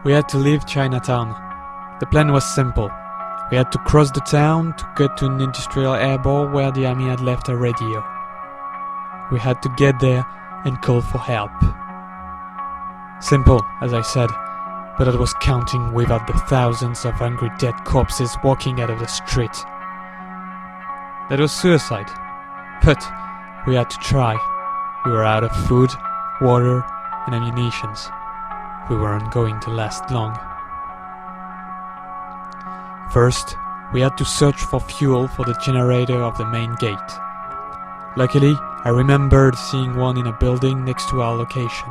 We had to leave Chinatown. The plan was simple. We had to cross the town to get to an industrial airport where the army had left a radio. We had to get there and call for help. Simple, as I said, but I was counting without the thousands of hungry dead corpses walking out of the street. That was suicide. But we had to try. We were out of food, water, and ammunitions. We weren't going to last long. First, we had to search for fuel for the generator of the main gate. Luckily, I remembered seeing one in a building next to our location.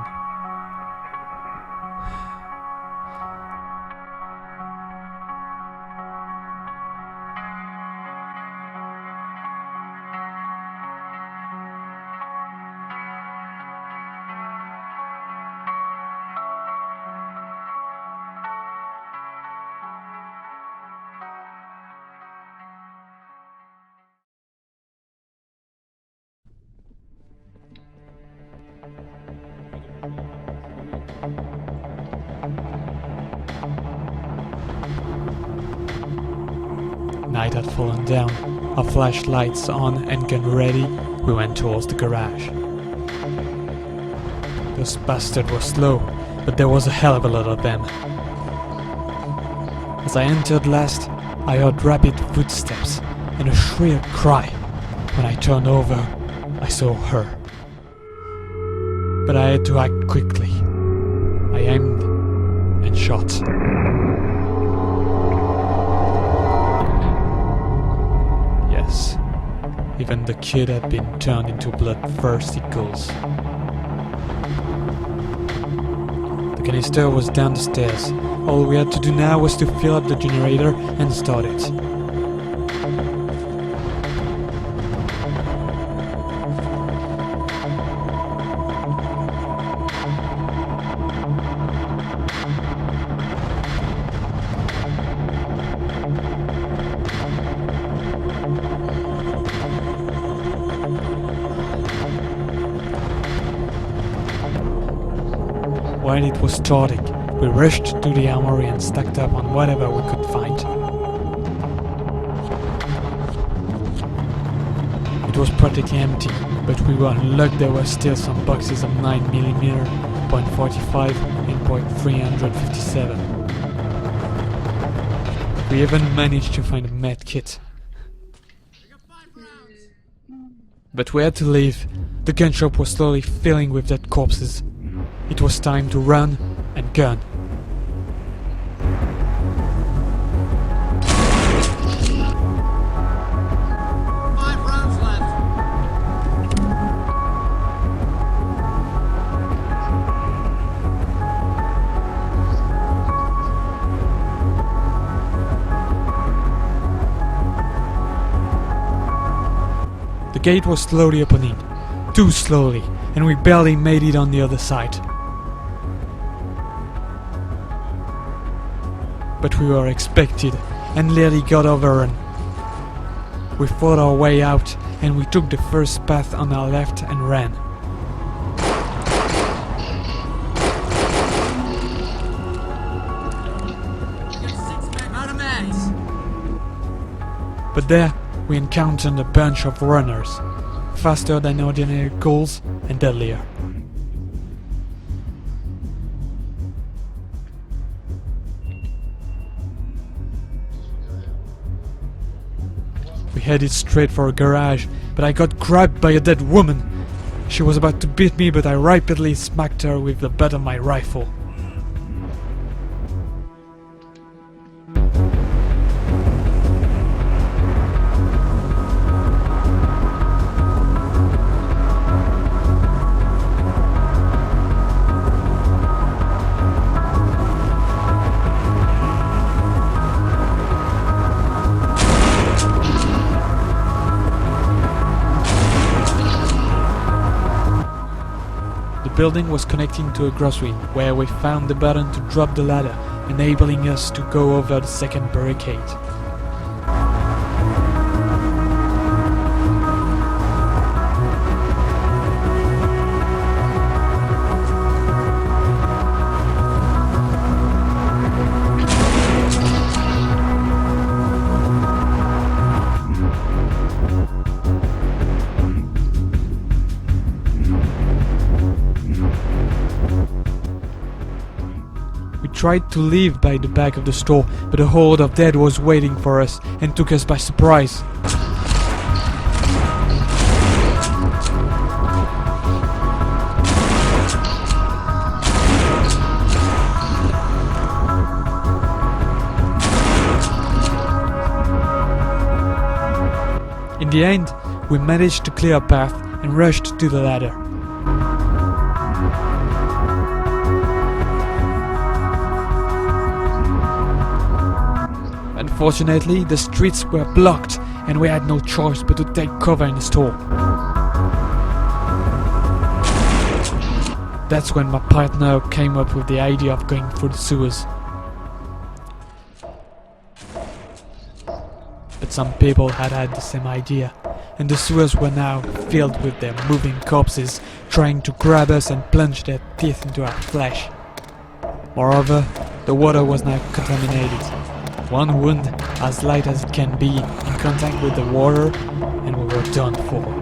Night had fallen down, our flashlights on and gun ready, we went towards the garage. Those bastards were slow, but there was a hell of a lot of them. As I entered last, I heard rapid footsteps and a shrill cry. When I turned over, I saw her. But I had to act quickly. I aimed and shot. Yes, even the kid had been turned into bloodthirsty ghouls. The canister was down the stairs. All we had to do now was to fill up the generator and start it. While it was starting, we rushed to the armory and stacked up on whatever we could find. It was practically empty, but we were lucky there were still some boxes of 9mm, .45 and .357. We even managed to find a med kit. But we had to leave. The gun shop was slowly filling with dead corpses. It was time to run and gun. The gate was slowly opening, too slowly, and we barely made it on the other side. But we were expected and nearly got overrun. We fought our way out and we took the first path on our left and ran. But there we encountered a bunch of runners, faster than ordinary ghouls and deadlier. We headed straight for a garage, but I got grabbed by a dead woman. She was about to beat me, but I rapidly smacked her with the butt of my rifle. The building was connecting to a grocery, where we found the button to drop the ladder, enabling us to go over the second barricade. tried to leave by the back of the store, but a horde of dead was waiting for us and took us by surprise. In the end, we managed to clear a path and rushed to the ladder. Unfortunately, the streets were blocked and we had no choice but to take cover in the store. That's when my partner came up with the idea of going through the sewers. But some people had the same idea, and the sewers were now filled with their moving corpses, trying to grab us and plunge their teeth into our flesh. Moreover, the water was now contaminated. One wound, as light as it can be, in contact with the water, and we were done for.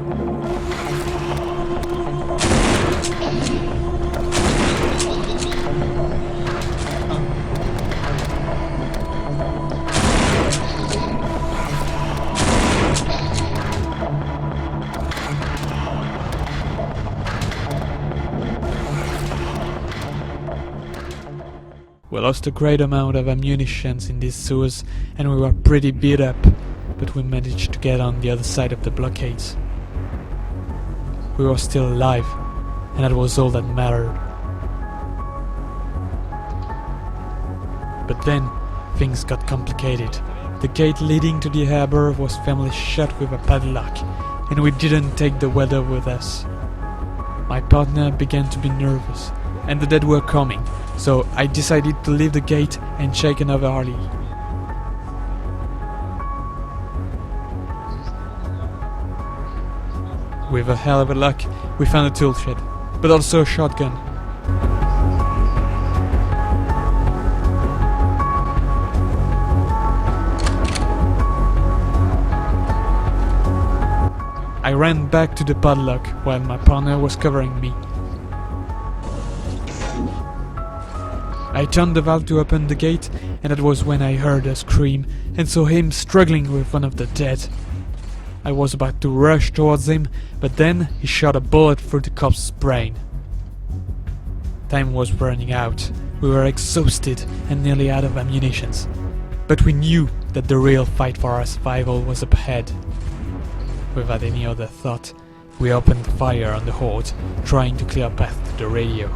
We lost a great amount of ammunition in these sewers and we were pretty beat up, but we managed to get on the other side of the blockades. We were still alive, and that was all that mattered. But then, things got complicated. The gate leading to the harbour was firmly shut with a padlock, and we didn't take the weather with us. My partner began to be nervous, and the dead were coming, so I decided to leave the gate and check another alley. With a hell of a luck, we found a tool shed, but also a shotgun. I ran back to the padlock while my partner was covering me. I turned the valve to open the gate, and that was when I heard a scream and saw him struggling with one of the dead. I was about to rush towards him, but then he shot a bullet through the corpse's brain. Time was running out. We were exhausted and nearly out of ammunition. But we knew that the real fight for our survival was up ahead. Without any other thought, we opened fire on the horde, trying to clear a path to the radio.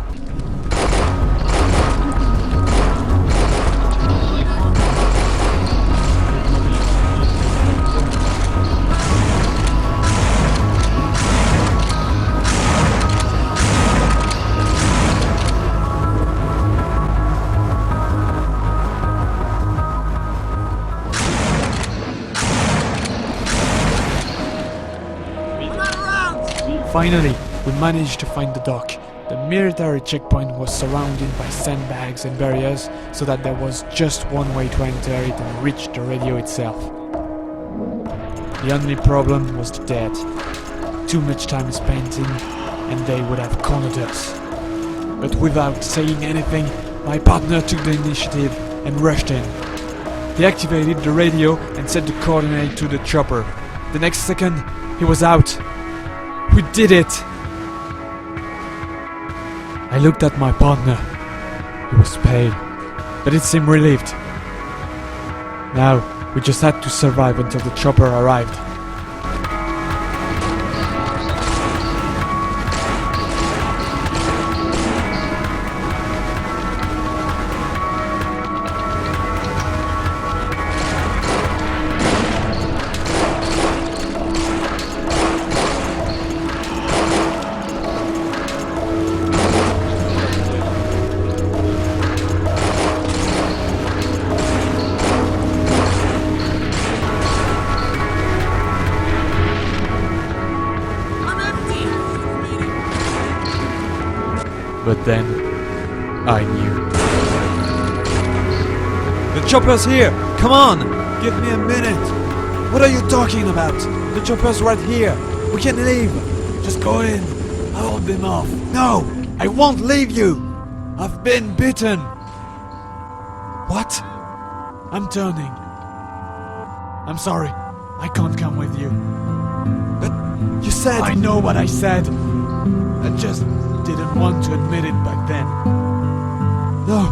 Finally, we managed to find the dock. The military checkpoint was surrounded by sandbags and barriers, so that there was just one way to enter it and reach the radio itself. The only problem was the dead. Too much time spent in, and they would have cornered us. But without saying anything, my partner took the initiative and rushed in. He activated the radio and set the coordinate to the chopper. The next second, he was out. We did it! I looked at my partner. He was pale, but it seemed relieved. Now, we just had to survive until the chopper arrived. But then, I knew. The chopper's here! Come on! Give me a minute! What are you talking about? The chopper's right here! We can leave! Just go in! I'll hold them off! No! I won't leave you! I've been bitten! What? I'm turning. I'm sorry. I can't come with you. But you said... I know what I said. I just didn't want to admit it back then. No,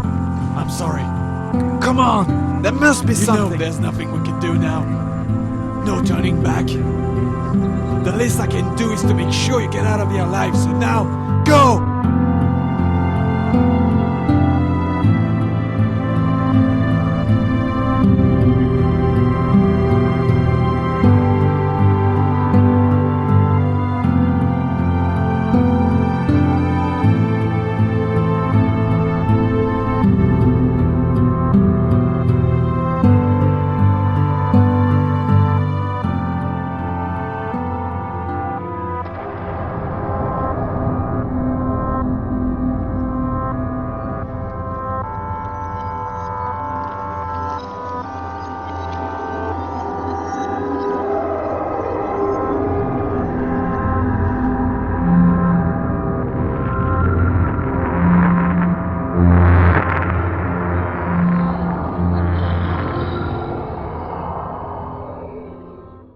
I'm sorry. Come on! There must be something! You know there's nothing we can do now. No turning back. The least I can do is to make sure you get out of your life, so now, go!